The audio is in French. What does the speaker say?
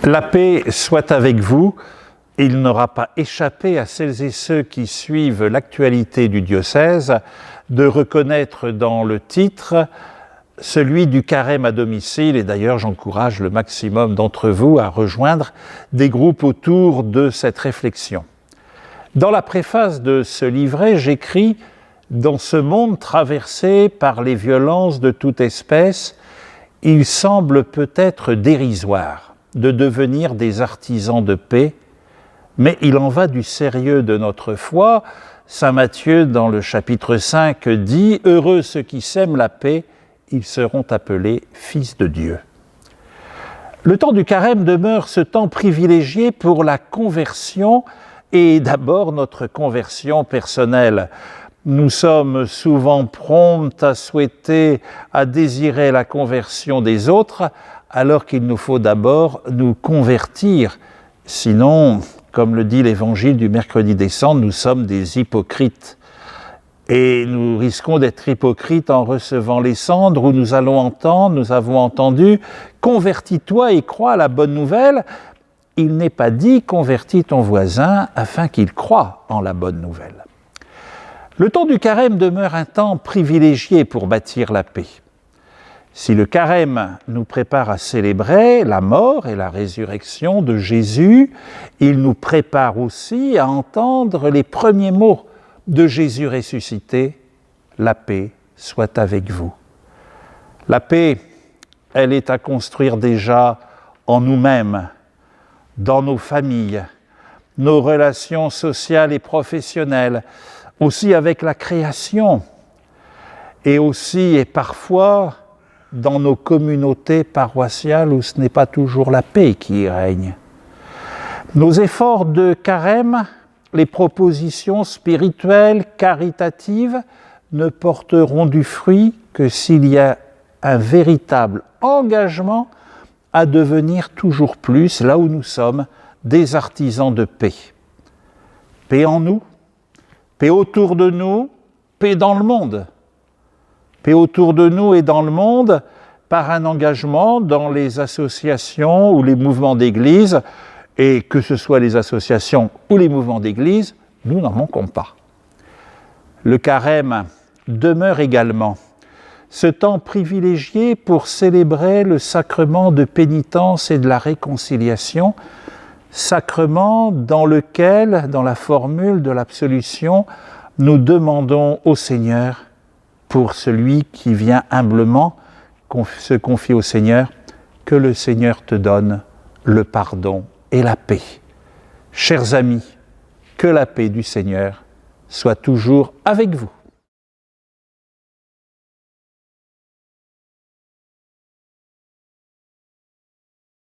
La paix soit avec vous. Il n'aura pas échappé à celles et ceux qui suivent l'actualité du diocèse de reconnaître dans le titre celui du carême à domicile, et d'ailleurs j'encourage le maximum d'entre vous à rejoindre des groupes autour de cette réflexion. Dans la préface de ce livret, j'écris « Dans ce monde traversé par les violences de toute espèce, il semble peut-être dérisoire de devenir des artisans de paix, mais il en va du sérieux de notre foi. Saint Matthieu, dans le chapitre 5, dit « Heureux ceux qui sèment la paix, ils seront appelés fils de Dieu ». Le temps du carême demeure ce temps privilégié pour la conversion, et d'abord notre conversion personnelle. Nous sommes souvent prompts à souhaiter, à désirer la conversion des autres, alors qu'il nous faut d'abord nous convertir. Sinon, comme le dit l'évangile du mercredi des Cendres, nous sommes des hypocrites. Et nous risquons d'être hypocrites en recevant les cendres où nous avons entendu « Convertis-toi et crois à la bonne nouvelle ». Il n'est pas dit « Convertis ton voisin afin qu'il croie en la bonne nouvelle ». Le temps du carême demeure un temps privilégié pour bâtir la paix. Si le carême nous prépare à célébrer la mort et la résurrection de Jésus, il nous prépare aussi à entendre les premiers mots de Jésus ressuscité, « La paix soit avec vous ». La paix, elle est à construire déjà en nous-mêmes, dans nos familles, nos relations sociales et professionnelles, aussi avec la création, et aussi et parfois dans nos communautés paroissiales où ce n'est pas toujours la paix qui y règne. Nos efforts de carême, les propositions spirituelles, caritatives, ne porteront du fruit que s'il y a un véritable engagement à devenir toujours plus, là où nous sommes, des artisans de paix. Paix en nous, paix autour de nous, paix dans le monde. Paix autour de nous et dans le monde par un engagement dans les associations ou les mouvements d'Église, et que ce soit les associations ou les mouvements d'Église, nous n'en manquons pas. Le carême demeure également ce temps privilégié pour célébrer le sacrement de pénitence et de la réconciliation, sacrement dans lequel, dans la formule de l'absolution, nous demandons au Seigneur, pour celui qui vient humblement se confier au Seigneur, que le Seigneur te donne le pardon et la paix. Chers amis, que la paix du Seigneur soit toujours avec vous.